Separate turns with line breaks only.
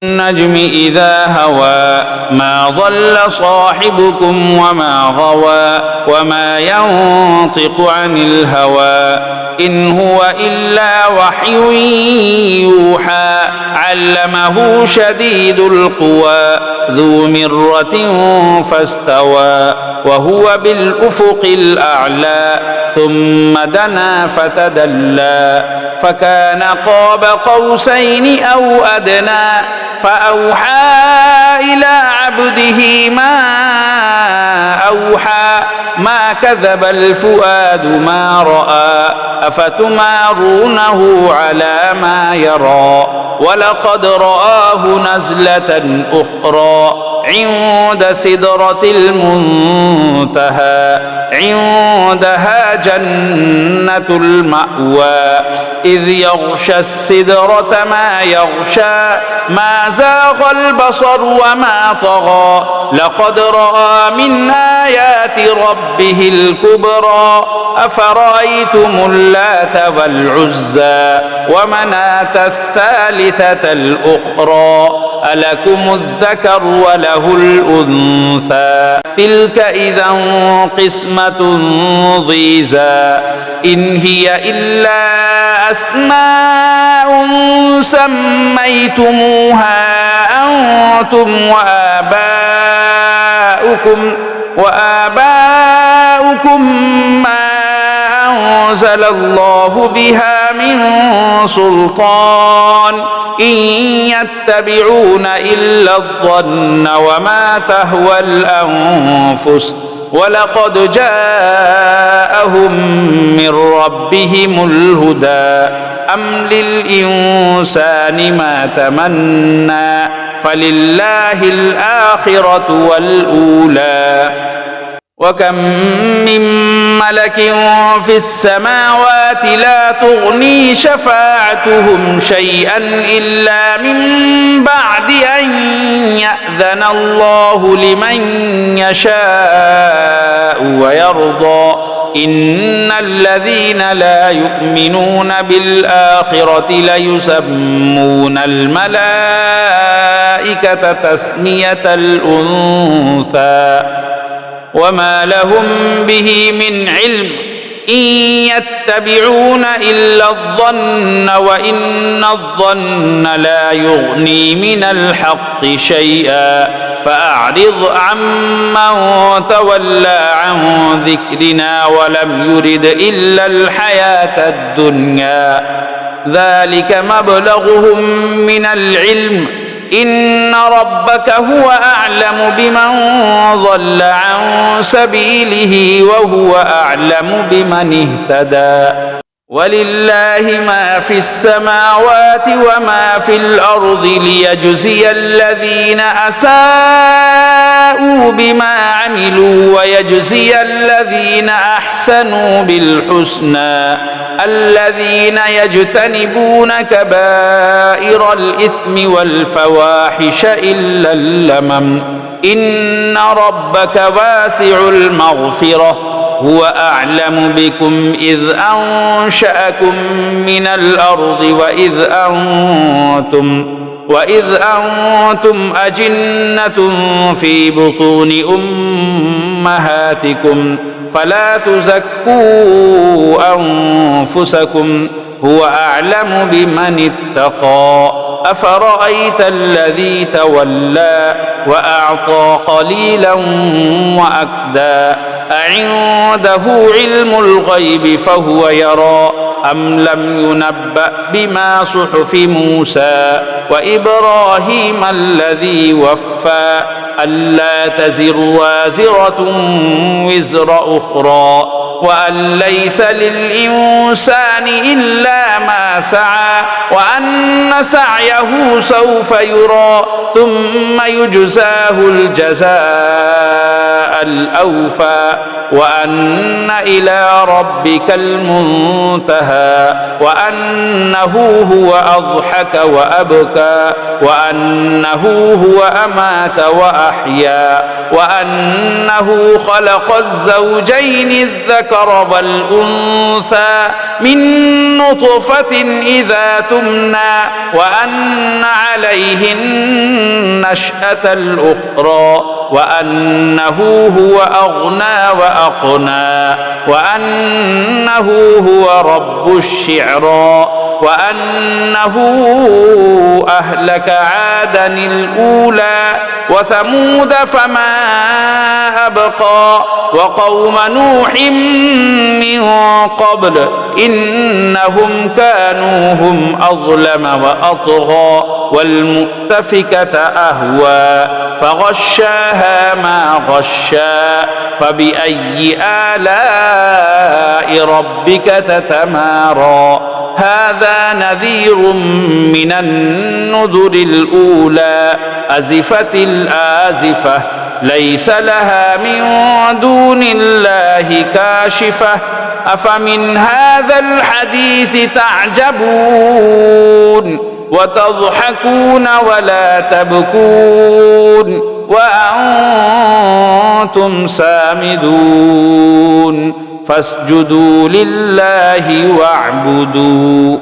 النجم إذا هوى ما ضل صاحبكم وما غوى وما ينطق عن الهوى إن هو إلا وحي يوحى علمه شديد القوى ذو مرة فاستوى وهو بالأفق الأعلى ثم دنا فتدلى فكان قاب قوسين أو أدنى فأوحى إلى عبده ما أوحى ما كذب الفؤاد ما رأى أفتمارونه على ما يرى ولقد رآه نزلة أخرى عند سدرة المنتهى عندها جنة المأوى إذ يغشى السدرة ما يغشى ما زاغ البصر وما طغى لقد رأى من آيات ربه الكبرى أفرأيتم اللات والعزى ومناة الثالثة الأخرى ألكم الذكر وله الأنثى تلك إذا قسمة ضيزى إن هي إلا أسماء سميتموها أنتم وآباؤكم ما أنزل الله بها من سلطان إن يتبعون إلا الظن وما تهوى الأنفس ولقد جاءهم من ربهم الهدى أم للإنسان ما تمنى فلله الآخرة والأولى وكم من ملك في السماوات لا تغني شفاعتهم شيئا إلا من بعد أن يأذن الله لمن يشاء ويرضى إن الذين لا يؤمنون بالآخرة ليسمون الملائكة تسمية الأنثى وما لهم به من علم إن يتبعون إلا الظن وإن الظن لا يغني من الحق شيئا فأعرض عمن تولى عن ذكرنا ولم يرد إلا الحياة الدنيا ذلك مبلغهم من العلم إن ربك هو أعلم بمن ضل عن سبيله وهو أعلم بمن اهتدى ولله ما في السماوات وما في الأرض ليجزي الذين أساءوا بما عملوا ويجزي الذين أحسنوا بالحسنى الذين يجتنبون كبائر الإثم والفواحش إلا اللمم إن ربك واسع المغفرة هو أعلم بكم إذ أنشأكم من الأرض وإذ أنتم أجنة في بطون أمهاتكم فلا تزكوا أنفسكم هو أعلم بمن اتقى أفرأيت الذي تولى وأعطى قليلا وأكدى أعنده علم الغيب فهو يرى أم لم ينبأ بما صحف موسى وإبراهيم الذي وفى ألا تزر وازرة وزر أخرى وأن ليس للإنسان إلا ما سعى وأن سعيه سوف يرى ثم يجزاه الجزاء الأوفى وأن إلى ربك المنتهى وأنه هو أضحك وأبكى وأنه هو أمات وأحيا وأنه خلق الزوجين الذكر والأنثى من نطفة إذا تمنى وأن عليه النشأة الأخرى وأنه هو أغنى وأقنى وأنه هو رب الشعرى وأنه أهلك عادا الأولى وثمود فما أبقى وقوم نوح من قبل إنهم كانوا هم أظلم وأطغى والمؤتفكة أهوى فغشاها ما غشا فبأي آلاء ربك تتمارى هذا نذير من النذر الأولى أزفت الآزفة ليس لها من دون الله كاشفة أفمن هذا الحديث تعجبون وتضحكون ولا تبكون وأنتم سامدون فاسجدوا لله واعبدوا